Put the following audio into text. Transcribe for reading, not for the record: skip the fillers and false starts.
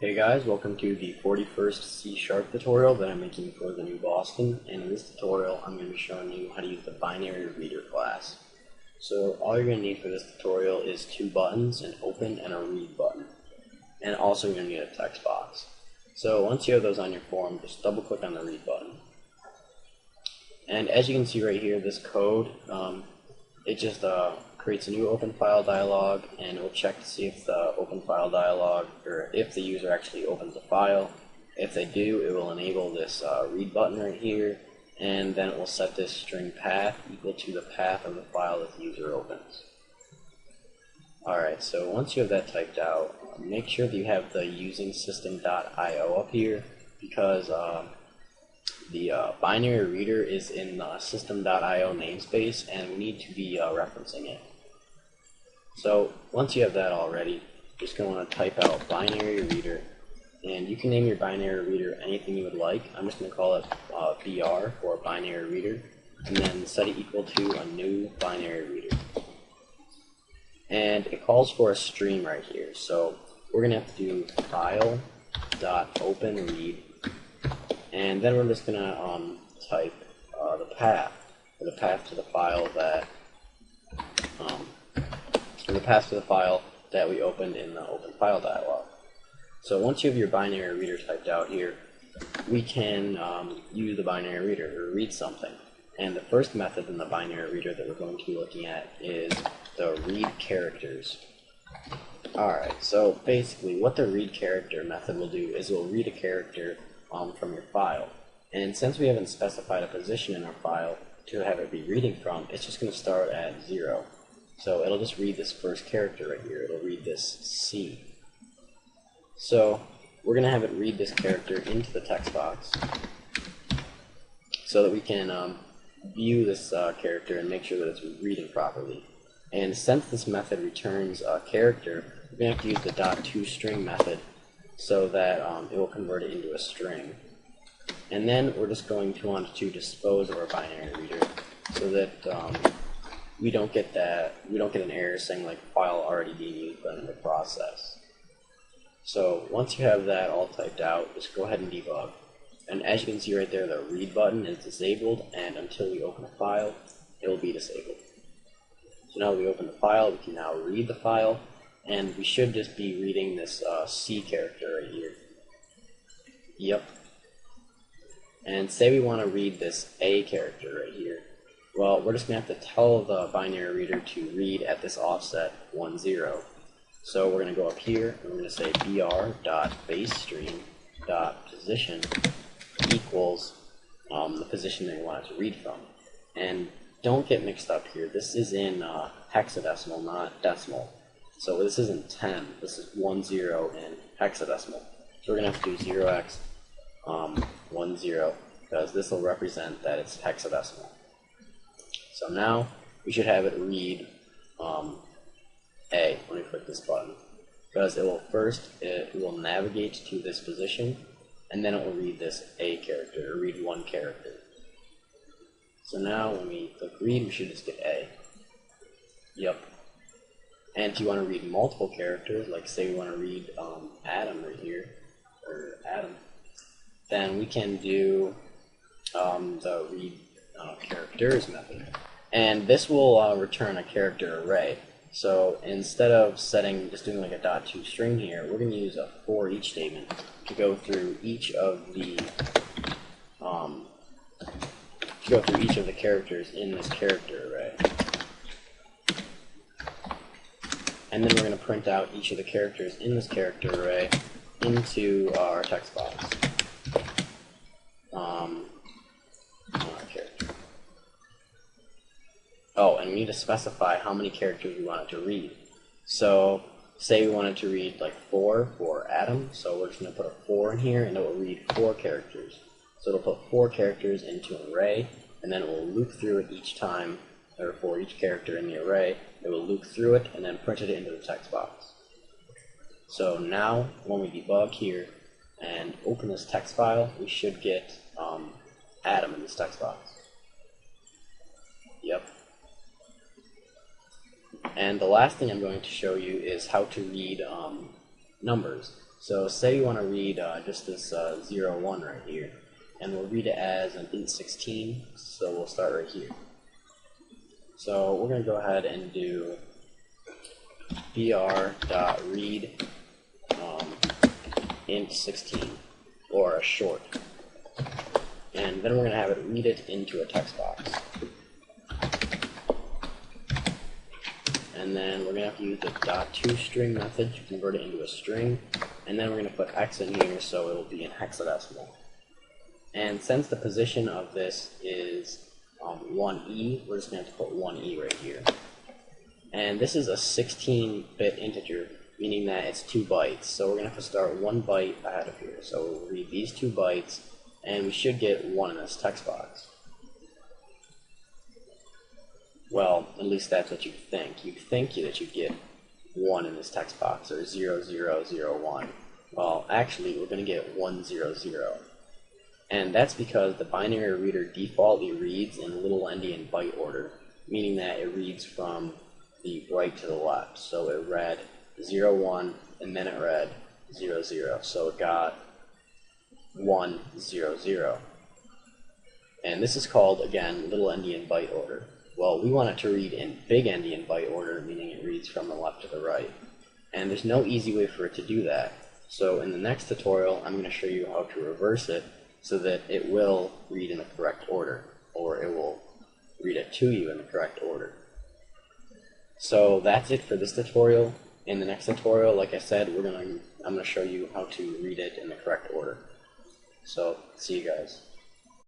Hey guys, welcome to the 41st C# tutorial that I'm making for the new Boston, and in this tutorial I'm going to be showing you how to use the BinaryReader class. So all you're going to need for this tutorial is two buttons, an open and a read button, and also you're going to need a text box. So once you have those on your form, just double click on the read button. And as you can see right here, this code, it just creates a new open file dialog, and it will check to see if the open file dialog, or if the user actually opens the file. If they do, it will enable this read button right here, and then it will set this string path equal to the path of the file that the user opens. Alright, so once you have that typed out, make sure that you have the using system.io up here, because the binary reader is in the system.io namespace, and we need to be referencing it. So once you have that all ready, you're just going to want to type out BinaryReader, and you can name your BinaryReader anything you would like. I'm just going to call it BR for BinaryReader, and then set it equal to a new BinaryReader. And it calls for a stream right here, so we're going to have to do file.openRead, and then we're just going to type the path to the file that we opened in the open file dialog. So once you have your binary reader typed out here, we can use the binary reader to read something. And the first method in the binary reader that we're going to be looking at is the read characters. Alright, so basically what the read character method will do is it will read a character from your file. And since we haven't specified a position in our file to have it be reading from, it's just going to start at 0. So it'll just read this first character right here. It'll read this C. So we're going to have it read this character into the text box so that we can view this character and make sure that it's reading properly. And since this method returns a character, we're going to have to use the .toString method so that it will convert it into a string. And then we're just going to want to dispose of our binary reader so that we don't get an error saying like file already being used but in the process. So once you have that all typed out, just go ahead and debug. And as you can see right there, the read button is disabled, and until we open a file, it will be disabled. So now that we open the file, we can now read the file, and we should just be reading this C character right here. Yep. And say we want to read this A character right here. Well, we're just going to have to tell the binary reader to read at this offset 10. So we're going to go up here, and we're going to say br.basestream.position equals the position that we want it to read from. And don't get mixed up here. This is in hexadecimal, not decimal. So this isn't 10. This is 10 in hexadecimal. So we're going to have to do 0x 10, because this will represent that it's hexadecimal. So now we should have it read A when we click this button, because it will navigate to this position, and then it will read this A character, or read one character. So now when we click read, we should just get A. Yep. And if you want to read multiple characters, like say we want to read Adam right here, or Adam, then we can do the read characters method. And this will return a character array. So instead of just doing like a .toString here, we're going to use a for each statement to go through each of the characters in this character array. And then we're going to print out each of the characters in this character array into our text box. Oh, and we need to specify how many characters we want it to read. So, say we wanted to read like 4 for Adam, so we're just going to put a 4 in here, and it will read 4 characters. So it'll put 4 characters into an array, and then it will loop through it each time, or for each character in the array, it will loop through it and then print it into the text box. So now, when we debug here and open this text file, we should get Adam in this text box. Yep. And the last thing I'm going to show you is how to read numbers. So say you want to read just this 0, 1 right here, and we'll read it as an int 16, so we'll start right here. So we're going to go ahead and do br.read int 16, or a short. And then we're going to have it read it into a text box. And then we're going to have to use the .toString method to convert it into a string. And then we're going to put x in here so it will be in hexadecimal. And since the position of this is 1e, we're just going to have to put 1e right here. And this is a 16-bit integer, meaning that it's 2 bytes. So we're going to have to start 1 byte ahead of here. So we'll read these 2 bytes, and we should get 1 in this text box. Well, at least that's what you think. You think that you get 1 in this text box, or 0, 0, 0, 1. Well, actually, we're going to get 1, 0, 0. And that's because the binary reader defaultly reads in little endian byte order, meaning that it reads from the right to the left. So it read 0, 1, and then it read 0, 0. So it got 1, 0, 0. And this is called, again, little endian byte order. Well, we want it to read in big endian byte order, meaning it reads from the left to the right. And there's no easy way for it to do that. So in the next tutorial, I'm going to show you how to reverse it so that it will read in the correct order, or it will read it to you in the correct order. So that's it for this tutorial. In the next tutorial, like I said, I'm going to show you how to read it in the correct order. So, see you guys.